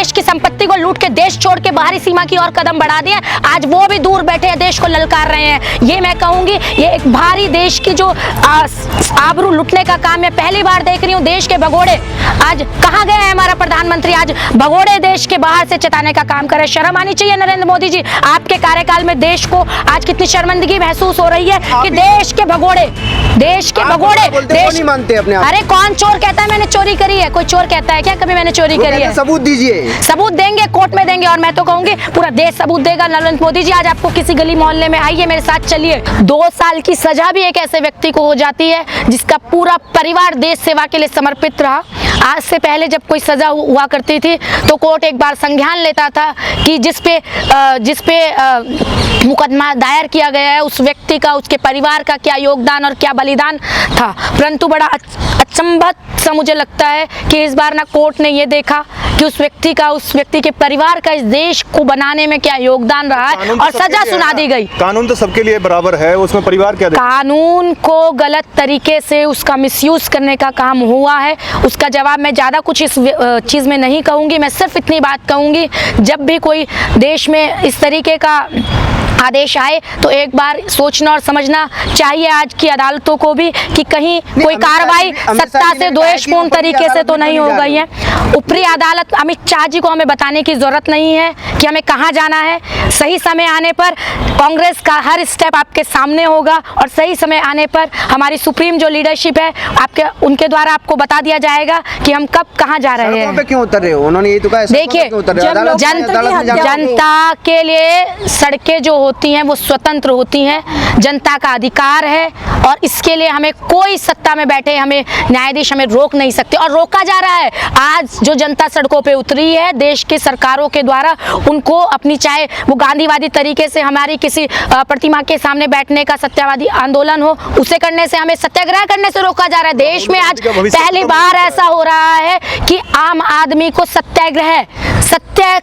देश की संपत्ति को लूट के देश छोड़ के बाहरी सीमा की ओर कदम बढ़ा दिए, आज वो भी दूर बैठे हैं, देश को ललकार रहे हैं। ये मैं कहूंगी ये एक भारी देश की जो आबरू लुटने का काम मैं पहली बार देख रही हूँ। देश के भगोड़े आज कहाँ गए हैं हमारा प्रधानमंत्री, आज भगोड़े देश के बाहर से चताने का काम कर रहे हैं। शर्म आनी चाहिए नरेंद्र मोदी जी, आपके कार्यकाल में देश को आज कितनी शर्मिंदगी महसूस हो रही है कि देश के भगोड़े देश नहीं मानते अपने आप। अरे कौन चोर कहता है मैंने चोरी करी है? कोई चोर कहता है क्या कभी मैंने चोरी करी है? सबूत दीजिए। सबूत देंगे, कोर्ट में देंगे, और मैं तो कहूंगी पूरा देश सबूत देगा। नरेंद्र मोदी जी आज आपको किसी गली मोहल्ले में आइए, मेरे साथ चलिए। 2 साल की सजा भी एक ऐसे व्यक्ति को हो जाती है जिसका पूरा परिवार देश सेवा के लिए समर्पित रहा। आज से पहले जब कोई सजा हुआ करती थी तो कोर्ट एक बार संज्ञान लेता था कि जिस पे मुकदमा दायर किया गया है उस व्यक्ति का, उसके परिवार का क्या योगदान और क्या बलिदान था। परंतु बड़ा अचंभत सा मुझे लगता है कि इस बार ना कोर्ट ने ये देखा कि उस व्यक्ति के परिवार का इस देश को बनाने में क्या योगदान रहा है और सजा सुना दी गई। कानून तो सबके लिए बराबर है, उसमें परिवार क्या देखेगा? कानून को गलत तरीके से उसका मिसयूज करने का काम हुआ है। उसका जवाब मैं ज़्यादा कुछ इस चीज़ में नहीं कहूँगी। मैं सिर्फ इतनी बात कहूँगी, जब भी कोई देश में इस तरीके का आदेश आए तो एक बार सोचना और समझना चाहिए आज की अदालतों को भी कि कहीं कोई कार्रवाई सत्ता से द्वेषपूर्ण तरीके से तो नहीं हो गई है। ऊपरी अदालत अमित शाह जी को हमें बताने की जरूरत नहीं है कि हमें कहाँ जाना है। सही समय आने पर कांग्रेस का हर स्टेप आपके सामने होगा और सही समय आने पर हमारी सुप्रीम जो लीडरशिप है उनके द्वारा आपको बता दिया जाएगा कि हम कब कहाँ जा रहे हैं। क्यों उतर रहे हो? उन्होंने यही तो कहा। देखिए, जनता के लिए सड़कें जो होती हैं वो स्वतंत्र होती हैं, जनता का अधिकार है और इसके लिए हमें कोई सत्ता में बैठे हमें न्यायाधीश हमें रोक नहीं सकते और रोका जा रहा है। आज जो जनता सड़कों पे उतरी है देश की सरकारों के द्वारा, उनको अपनी चाहे वो गांधीवादी तरीके से हमारी किसी प्रतिमा के सामने बैठने का सत्यावादी आंदोलन हो, उसे करने से, हमें सत्याग्रह करने से रोका जा रहा है। देश में आज पहली बार ऐसा हो रहा है कि आम आदमी को सत्याग्रह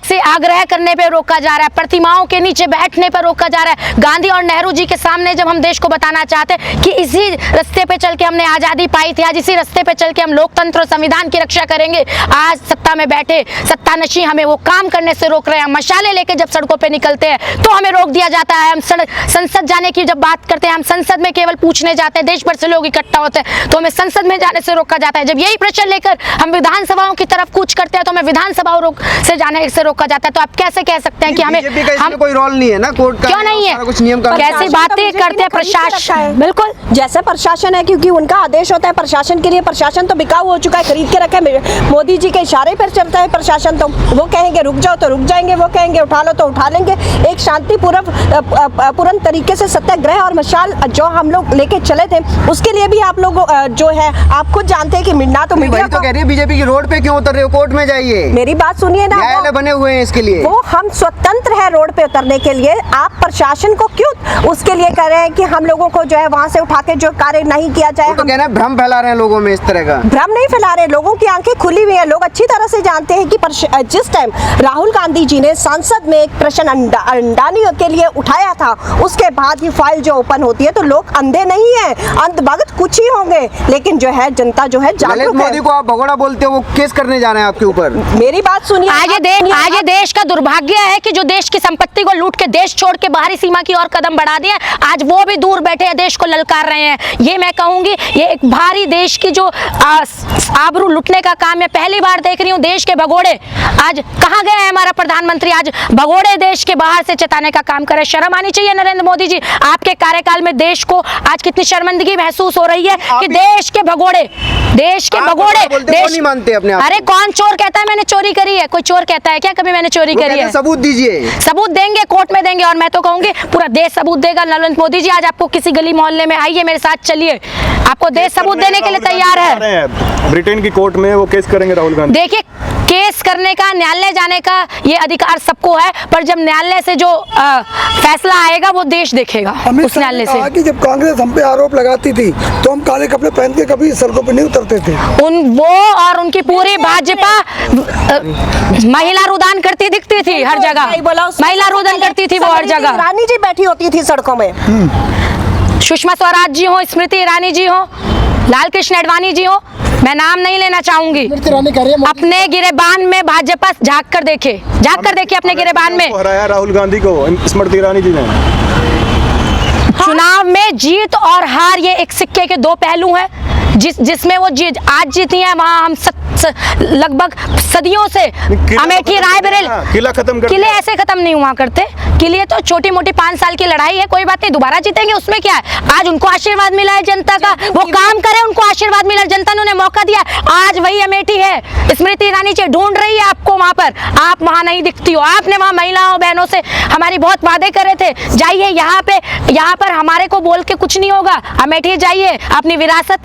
से आग्रह करने पे रोका जा रहा है, प्रतिमाओं के नीचे बैठने पर रोका जा रहा है। गांधी और नेहरू जी के सामने जब हम देश को बताना चाहते हैं कि इसी रास्ते पे चल के हमने आजादी पाई थी, आज इसी रास्ते पे चल के हम लोकतंत्र और संविधान की रक्षा करेंगे, आज सत्ता में बैठे सत्तानशी हमें वो काम करने से रोक रहे हैं। मशाले लेके जब सड़कों पे निकलते हैं तो हमें रोक दिया जाता है। हम संसद जाने की जब बात करते हैं, हम संसद में केवल पूछने जाते हैं, देश भर से लोग इकट्ठा होते हैं तो हमें संसद में जाने से रोका जाता है। जब यही प्रश्न लेकर हम विधानसभाओं की तरफ कूच करते हैं तो हमें विधानसभाओं से जाने से रोका जाता है। तो आप कैसे कह सकते हैं कि हमें कोई रोल नहीं है ना कोर्ट का? क्यों नहीं है? कुछ नियम कैसी बातें करते हैं प्रशासन? बिल्कुल जैसे प्रशासन है, क्योंकि उनका आदेश होता है प्रशासन के लिए। प्रशासन तो बिकाऊ हो चुका है, खरीद के रखे। मोदी जी के इशारे पर चलता है प्रशासन। तो वो कहेंगे रुक जाओ तो रुक जाएंगे, वो कहेंगे उठा लो तो उठा लेंगे। एक शांतिपूर्ण तरीके से सत्याग्रह और मशाल जो हम लोग लेके चले थे उसके लिए भी आप लोग जो है आप खुद जानते हैं कि मिलना तो मीडिया तो कह रही है बीजेपी की रोड पे क्यों उतर रहे हो? कोर्ट में जाइए। मेरी बात सुनिए ना, न्यायालय बने हुए हैं इसके लिए। वो हम स्वतंत्र है रोड पे उतरने के लिए। आप प्रशासन को क्यों उसके लिए कह रहे हैं कि हम लोगों को जो है वहाँ से उठा के जो कार्य नहीं किया जाए? तो कहना है भ्रम फैला रहे हैं लोगों में इस तरह का। भ्रम नहीं फैला रहे, लोगों की आंखें खुली हुई है। लोग अच्छी तरह से जानते हैं कि जिस टाइम राहुल गांधी जी ने संसद में एक प्रश्न अंडानी के लिए उठाया था उसके बाद ही फाइल जो ओपन होती है, तो लोग अंधे नहीं है, अंधभक्त कुछ ही होंगे, लेकिन जो है जनता जो है जागरूक है। मोदी को आप भगोड़ा बोलते हो, वो केस करने जा रहे हैं आपके ऊपर। मेरी बात सुनिए, आगे देश का दुर्भाग्य है कि जो देश की संपत्ति को लूट के देश छोड़ के बाहरी सीमा की ओर कदम बढ़ा दिया, आज वो भी दूर बैठे हैं, देश को ललकार रहे हैं। ये मैं कहूंगी ये एक भारी देश की जो आबरू लुटने का काम मैं पहली बार देख रही हूँ। देश के भगोड़े आज कहाँ गए हैं हमारा प्रधानमंत्री, आज भगोड़े देश के बाहर से चताने का काम कर रहे हैं। शर्म आनी चाहिए नरेंद्र मोदी जी, आपके कार्यकाल में देश को आज कितनी शर्मिंदगी महसूस हो रही है कि देश के भगोड़े नहीं मानते अपने आप। अरे कौन चोर कहता है मैंने चोरी करी है? कोई चोर कहता है क्या कभी मैंने चोरी करी है? सबूत दीजिए। सबूत देंगे, कोर्ट में देंगे, और मैं तो कहूंगी पूरा देश सबूत देगा। नरेंद्र मोदी जी आज आपको किसी गली मोहल्ले में आइए, मेरे साथ चलिए, आपको देश सबूत देने के लिए तैयार है। ब्रिटेन की कोर्ट में वो केस करेंगे राहुल गांधी। देखिए, केस करने का, न्यायालय जाने का ये अधिकार सबको है, पर जब न्यायालय से जो फैसला आएगा वो देश देखेगा उस न्यायालय से। कि जब कांग्रेस हम पे आरोप लगाती थी तो हम काले कपड़े पहन के कभी सड़कों पे नहीं उतरते थे। वो और उनकी पूरी भाजपा महिला रुदान करती दिखती थी हर जगह, महिला रुदान करती थी वो हर जगह। रानी जी बैठी होती थी सड़कों में, सुषमा स्वराज जी हो, स्मृति ईरानी जी हो, लाल कृष्ण आडवाणी जी हो, मैं नाम नहीं लेना चाहूंगी। अपने गिरेबान में भाजपा झांक कर देखे अपने गिरेबान में। हराया राहुल गांधी को स्मृति ईरानी जी ने। चुनाव में जीत और हार ये एक सिक्के के दो पहलू हैं। जिसमें वो आज जीती है, वहाँ हम लगभग सदियों से अमेठी रायबरेली किले ऐसे खत्म नहीं हुआ करते। किले तो छोटी मोटी 5 साल की लड़ाई है, कोई बात नहीं, दोबारा जीतेंगे, उसमें क्या है। आज उनको आशीर्वाद मिला है जनता का, वो काम करे, उनको आशीर्वाद मिला, जनता ने उन्हें मौका दिया। आज वही अमेठी है, स्मृति ईरानी जी ढूंढ रही है आपको वहां पर, आप वहां नहीं दिखती हो। आपने वहां महिलाओं बहनों से हमारी बहुत वादे करे थे, जाइए यहाँ पर हमारे को बोल के कुछ नहीं होगा। अमेठी जाइए, अपनी विरासत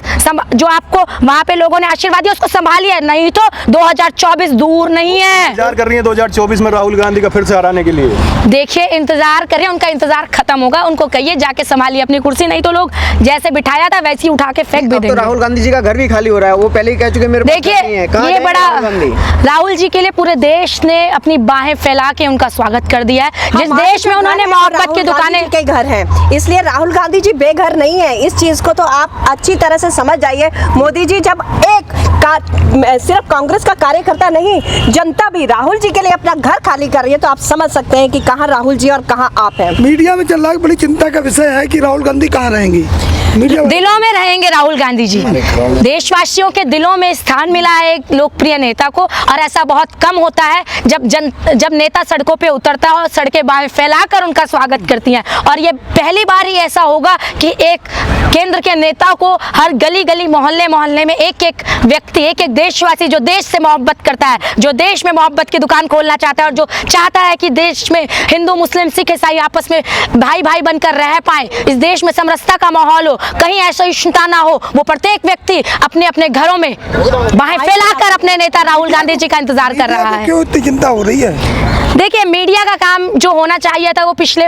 जो आपको वहां पे लोगों ने आशीर्वाद दिया उसको संभालिए, नहीं तो 2024 दूर नहीं है। इंतजार कर रही है 2024 में राहुल गांधी का फिर से हराने के लिए। देखिए इंतजार करें, उनका इंतजार खत्म होगा, उनको कहिए जाके संभालिए अपनी कुर्सी, नहीं तो लोग जैसे बिठाया था वैसे ही उठा के फेंक भी देंगे। तो राहुल गांधी जी का घर भी खाली हो रहा है, वो पहले ही कह चुके मेरे देखिए ये बड़ा राहुल जी के लिए पूरे देश ने अपनी बाहें फैला के उनका स्वागत कर दिया है। जिस देश में उन्होंने मोहब्बत की दुकानें के घर हैं, इसलिए राहुल गांधी जी बेघर नहीं है। इस चीज को तो आप अच्छी तरह से समझ जाइए। मोदी जी जब सिर्फ कांग्रेस का कार्यकर्ता नहीं, जनता भी राहुल जी के लिए अपना घर खाली कर रही है, तो आप समझ सकते हैं कि कहां राहुल जी और कहां आप हैं। मीडिया में चल रहा है, बड़ी चिंता का विषय है कि राहुल गांधी कहाँ रहेंगी। दिलों में रहेंगे राहुल गांधी जी। देशवासियों के दिलों में स्थान मिला है एक लोकप्रिय नेता को, और ऐसा बहुत कम होता है जब नेता सड़कों पे उतरता है और सड़कें बाहें फैलाकर उनका स्वागत करती हैं। और ये पहली बार ही ऐसा होगा कि एक केंद्र के नेता को हर गली गली मोहल्ले मोहल्ले में एक एक व्यक्ति, एक एक देशवासी जो देश से मोहब्बत करता है, जो देश में मोहब्बत की दुकान खोलना चाहता है और जो चाहता है कि देश में हिंदू मुस्लिम सिख ईसाई आपस में भाई भाई बनकर रह पाए, इस देश में समरसता का माहौल हो, कहीं ऐसा इश्ता ना हो, वो प्रत्येक व्यक्ति अपने अपने घरों में बाहें फैलाकर अपने नेता राहुल गांधी जी का इंतजार कर रहा है। क्यों इतनी चिंता हो रही है? देखिए मीडिया का काम जो होना चाहिए था वो पिछले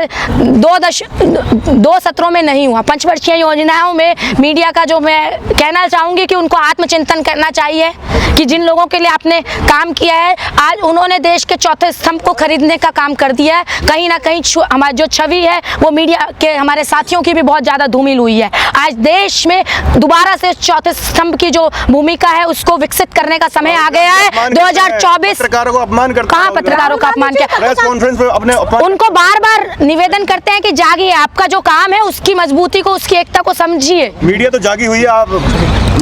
2 सत्रों में नहीं हुआ। पंचवर्षीय योजनाओं में मीडिया का जो मैं कहना चाहूंगी कि उनको आत्मचिंतन करना चाहिए कि जिन लोगों के लिए आपने काम किया है, आज उन्होंने देश के चौथे स्तंभ को खरीदने का काम कर दिया है। कहीं ना कहीं हमारी जो छवि है वो मीडिया के हमारे साथियों की भी बहुत ज़्यादा धूमिल हुई है। आज देश में दोबारा से चौथे स्तंभ की जो भूमिका है उसको विकसित करने का समय आ गया है। 2024 पत्रकारों को अपमान करता है। कहाँ पत्रकारों का अपमान किया? प्रेस कॉन्फ्रेंस पे अपने उनको बार बार निवेदन करते हैं कि जागिए, आपका जो काम है उसकी मजबूती को, उसकी एकता को समझिए। मीडिया तो जागी हुई है, आप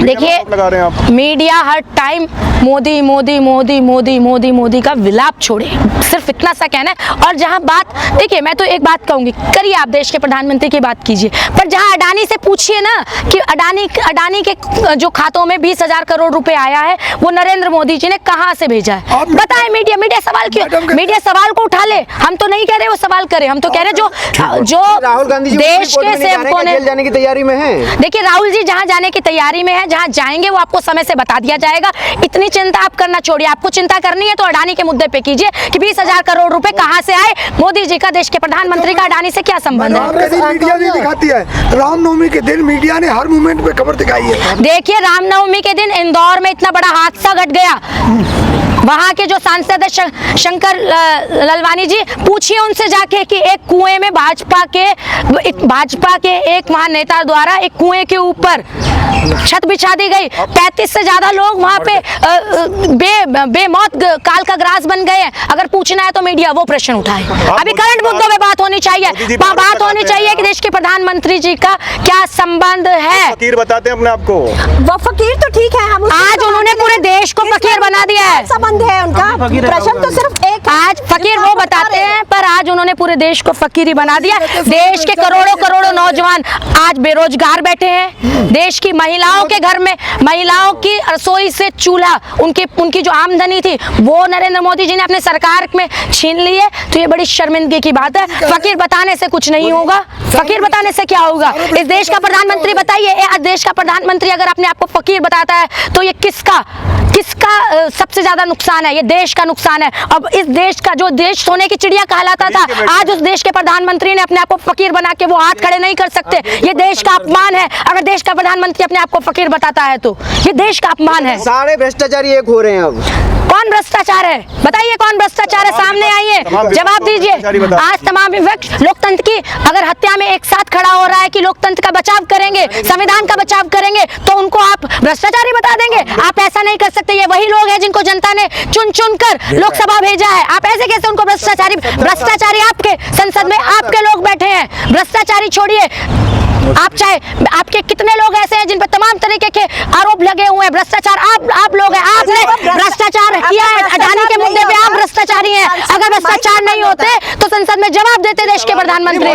देखिए लगा रहे हैं आप। मीडिया हर टाइम मोदी मोदी मोदी मोदी मोदी मोदी का विलाप छोड़े, सिर्फ इतना सा कहना है। और जहां बात, देखिए मैं तो एक बात कहूंगी, करिए आप देश के प्रधानमंत्री की बात कीजिए, पर जहां अडानी से पूछिए ना कि अडानी के जो खातों में 20,000 करोड़ रुपए आया है वो नरेंद्र मोदी जी ने कहां से भेजा है, बताएं। मीडिया सवाल क्यों? मीडिया सवाल को उठा ले, हम तो नहीं कह रहे वो सवाल करे, हम तो कह रहे जो राहुल गांधी जी देश के सेवकों ने जाने की तैयारी में है। देखिए राहुल जी जहां जाने की तैयारी में है, जहां जाएंगे वो आपको समय से बता दिया जाएगा। इतनी चिंता आप करना छोड़िए। आपको चिंता करनी है तो अडानी के मुद्दे पे कीजिए कि 20,000 करोड़ रुपए कहां से आए। मोदी जी का, देश के प्रधानमंत्री का अडानी से क्या संबंध है? मीडिया नहीं दिखाती है। रामनवमी के दिन मीडिया ने हर मोमेंट पे खबर दिखाई है। देखिए रामनवमी के दिन इंदौर में इतना बड़ा हादसा घट गया, वहां के जो सांसद है शंकर ललवानी जी, पूछिए उनसे जाके कि एक कुएं में भाजपा के एक वहां नेता द्वारा एक कुएं के ऊपर छत बिछा दी गई। 35 से ज्यादा लोग वहां पे बेमौत काल का ग्रास बन गए हैं। अगर पूछना है तो मीडिया वो प्रश्न उठाए। अभी करंट मुद्दों पे बात होनी चाहिए, बात होनी चाहिए कि देश के प्रधानमंत्री जी का क्या संबंध है। फकीर बताते हैं अपने आप को। वो फकीर तो ठीक है, हम आज उन्होंने पूरे देश को फकीर बना दिया है। संबंध है उनका, प्रश्न तो सिर्फ एक है। आज फकीर वो बताते हैं, पर आज उन्होंने पूरे देश को फकीरी बना दिया। देश के करोड़ों नौजवान आज बेरोजगार बैठे हैं। देश की महिलाओं के घर में, महिलाओं की रसोई से चूल्हा, उनकी जो आमदनी थी वो नरेंद्र मोदी जी ने अपने सरकार में छीन ली है। तो ये बड़ी शर्मिंदगी की बात है। फकीर बताने से कुछ नहीं होगा, फकीर बताने से क्या होगा? इस देश का प्रधानमंत्री बताइए, देश का प्रधानमंत्री अगर अपने आप को फकीर बताता है तो ये किसका सबसे ज्यादा नुकसान है? ये देश का नुकसान है। अब इस देश का जो देश सोने की चिड़िया कहलाता था, आज उस देश के प्रधानमंत्री ने अपने आप को फकीर बना के वो हाथ खड़े नहीं कर सकते। ये देश का अपमान है अगर देश का प्रधानमंत्री अपने आप को फकीर बताता है तो ये देश का अपमान है। सारे भ्रष्टाचारी एक हो रहे हैं अब। कौन भ्रष्टाचार है बताइए, कौन भ्रष्टाचार है, सामने आइए जवाब दीजिए। आज तमाम विपक्ष लोकतंत्र की अगर हत्या में एक साथ खड़ा हो रहा है कि लोकतंत्र का बचाव करेंगे, संविधान का बचाव करेंगे, तो उनको आप भ्रष्टाचारी बता देंगे? आप ऐसा नहीं कर सकते। ये वही लोग हैं जिनको जनता ने चुन चुन कर लोकसभा भेजा है। आप ऐसे कैसे उनको भ्रष्टाचारी आपके संसद में आपके लोग बैठे हैं। भ्रष्टाचारी छोड़िए, आप चाहे आपके कितने लोग ऐसे हैं जिन पर तमाम तरीके के आरोप लगे हुए हैं। भ्रष्टाचार आप लोग हैं, आपने भ्रष्टाचार किया है। अडानी के मुद्दे पे आप भ्रष्टाचारी हैं। अगर भ्रष्टाचार नहीं होते तो संसद में जवाब देते देश के प्रधानमंत्री।